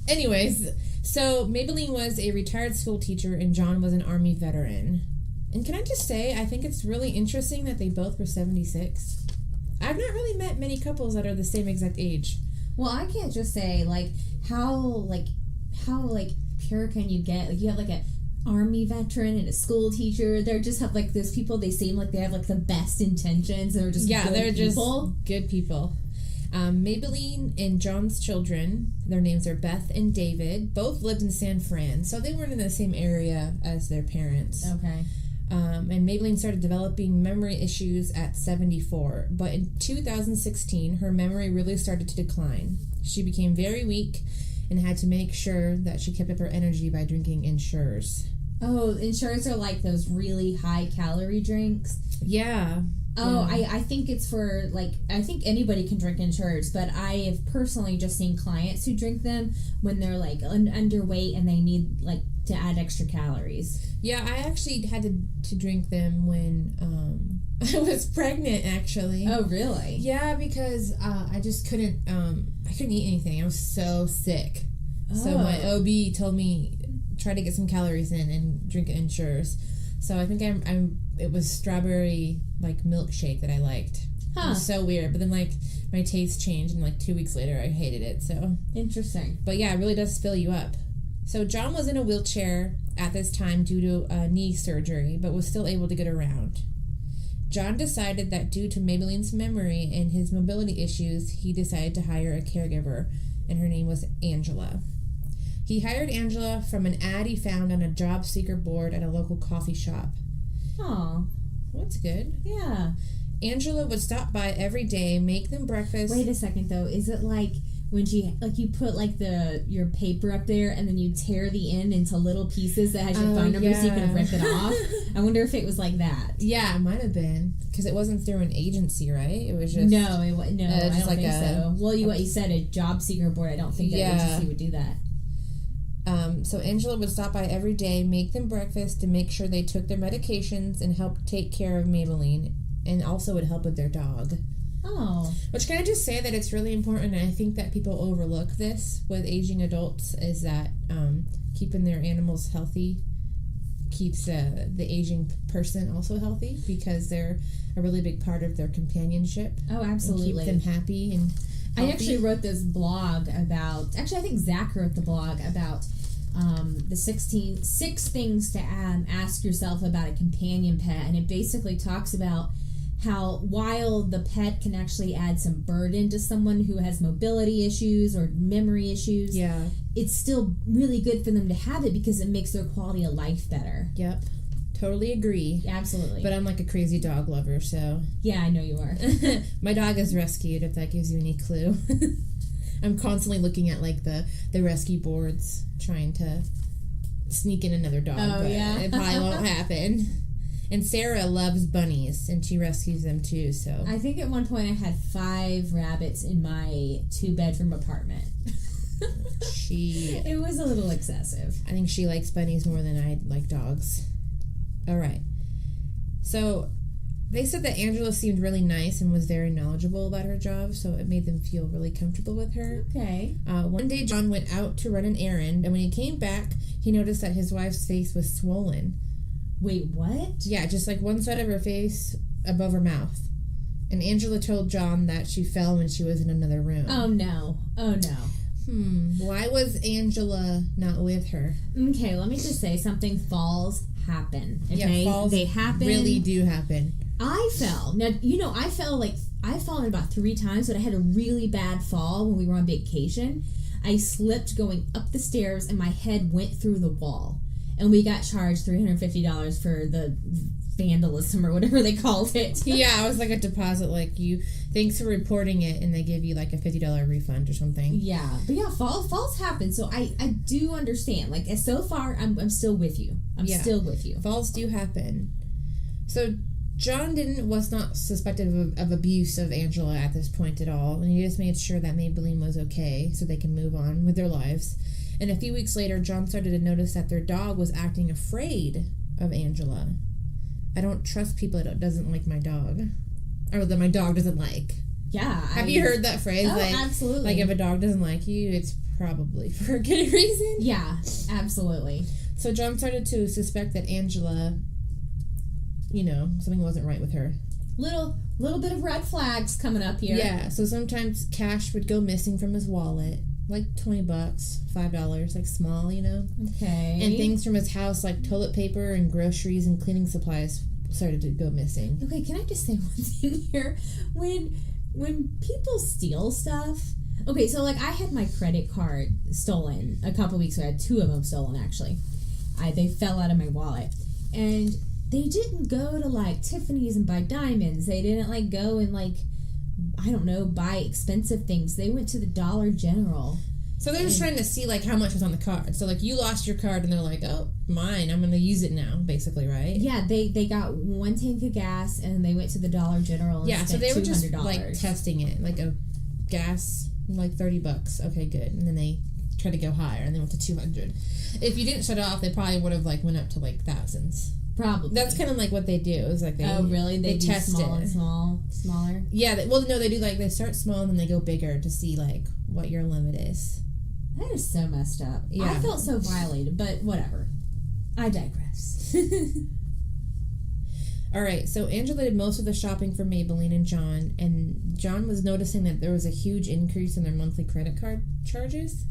Anyways, so Maybelline was a retired school teacher and John was an Army veteran. And can I just say, I think it's really interesting that they both were 76. I've not really met many couples that are the same exact age. Well, I can't just say, how pure can you get? Like, you have, an Army veteran and a school teacher. They just have, those people, they seem like they have, the best intentions. They're just good people. Just good people. Maybelline and John's children, their names are Beth and David, both lived in San Fran, so they weren't in the same area as their parents. Okay. And Maybelline started developing memory issues at 74, but in 2016, her memory really started to decline. She became very weak and had to make sure that she kept up her energy by drinking Ensures. Oh, Ensures are those really high-calorie drinks? Yeah. Oh, yeah. I think it's for, I think anybody can drink Ensures, but I have personally just seen clients who drink them when they're, underweight and they need, to add extra calories. Yeah, I actually had to drink them when I was pregnant, actually. Oh, really? Yeah, because I just couldn't, I couldn't eat anything. I was so sick. Oh. So my OB told me, try to get some calories in and drink Ensures. So I think it was strawberry, milkshake that I liked. Huh. It was so weird. But then, my taste changed, and, 2 weeks later, I hated it, so. Interesting. But, yeah, it really does fill you up. So John was in a wheelchair at this time due to knee surgery, but was still able to get around. John decided that due to Maybelline's memory and his mobility issues, he decided to hire a caregiver, and her name was Angela. He hired Angela from an ad he found on a job seeker board at a local coffee shop. Oh, that's good. Yeah. Angela would stop by every day, make them breakfast. Wait a second, though. Is it when she, you put, your paper up there and then you tear the end into little pieces that has your phone number so you can rip it off? I wonder if it was like that. Yeah, it might have been. Because it wasn't through an agency, right? It was just... No, I don't think so. Well, what you said, a job seeker board, I don't think that agency would do that. So Angela would stop by every day, make them breakfast, and make sure they took their medications and help take care of Maybelline, and also would help with their dog. Oh. Which, can I just say that it's really important, and I think that people overlook this with aging adults, is that keeping their animals healthy keeps the aging person also healthy, because they're a really big part of their companionship. Oh, absolutely. And keep them happy and healthy. I actually wrote this blog about... Actually, I think Zach wrote the blog about the 6 things to ask yourself about a companion pet. And it basically talks about how while the pet can actually add some burden to someone who has mobility issues or memory issues, it's still really good for them to have it because it makes their quality of life better. Yep. Totally agree. Absolutely. But I'm a crazy dog lover, so... Yeah, I know you are. My dog is rescued, if that gives you any clue. I'm constantly looking at, the rescue boards, trying to sneak in another dog. Oh, but yeah? It probably won't happen. And Sarah loves bunnies, and she rescues them, too, so... I think at one point I had 5 rabbits in my 2-bedroom apartment. It was a little excessive. I think she likes bunnies more than I like dogs. All right. So they said that Angela seemed really nice and was very knowledgeable about her job, so it made them feel really comfortable with her. Okay. One day, John went out to run an errand, and when he came back, he noticed that his wife's face was swollen. Wait, what? Yeah, just one side of her face above her mouth. And Angela told John that she fell when she was in another room. Oh, no. Why was Angela not with her? Okay, let me just say something. Falls happen. Okay? Yeah, falls they happen. Really do happen. I fell. Now, I fell I've fallen about 3 times, but I had a really bad fall when we were on vacation. I slipped going up the stairs and my head went through the wall. And we got charged $350 for the vandalism or whatever they called it. Yeah, it was a deposit, thanks for reporting it, and they give you a $50 refund or something. Yeah, but yeah, falls happen, so I do understand. So far, I'm still with you. I'm still with you. Falls do happen. So John was not suspected of abuse of Angela at this point at all, and he just made sure that Maybelline was okay so they can move on with their lives. And a few weeks later, John started to notice that their dog was acting afraid of Angela. I don't trust people that doesn't like my dog. Or that my dog doesn't like. Yeah. Have you heard that phrase? Oh, absolutely. If a dog doesn't like you, it's probably for a good reason. Yeah, absolutely. So John started to suspect that Angela, something wasn't right with her. Little bit of red flags coming up here. Yeah, so sometimes cash would go missing from his wallet, like $20, $5, like small, Okay. And things from his house, like toilet paper and groceries and cleaning supplies, started to go missing. Okay, can I just say one thing here? When people steal stuff, okay, so like I had my credit card stolen a couple weeks ago. I had 2 of them stolen actually. They fell out of my wallet, and they didn't go to like Tiffany's and buy diamonds. They didn't like go and like, I don't know, buy expensive things. They went to the Dollar General. So they're just trying to see like how much was on the card. So like you lost your card and they're like, oh, mine, I'm going to use it now, basically, right? Yeah, they got 1 tank of gas and they went to the Dollar General and spent $200. So they were just like testing it, like a gas, like $30. Okay, good. And then they tried to go higher and they went to 200. If you didn't shut it off, they probably would have like went up to like thousands. Probably. That's kind of like what they do. Is like oh really? They do test small it. and smaller. Yeah. They do like they start small and then they go bigger to see like what your limit is. That is so messed up. Yeah. I felt so violated, but whatever. I digress. All right, so Angela did most of the shopping for Maybelline and John, and John was noticing that there was a huge increase in their monthly credit card charges.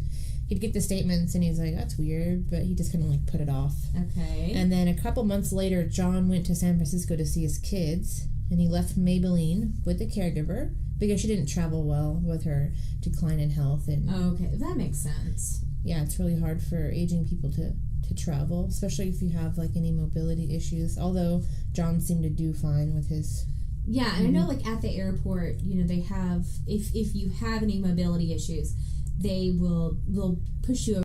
He'd get the statements and he's like, that's weird, but he just kind of like put it off. Okay. And then a couple months later, John went to San Francisco to see his kids, and he left Maybelline with the caregiver because she didn't travel well with her decline in health. And okay, that makes sense. yeah, it's really hard for aging people to travel, especially if you have like any mobility issues, although John seemed to do fine with his. Yeah, and I know like at the airport, they have, if you have any mobility issues, they'll push you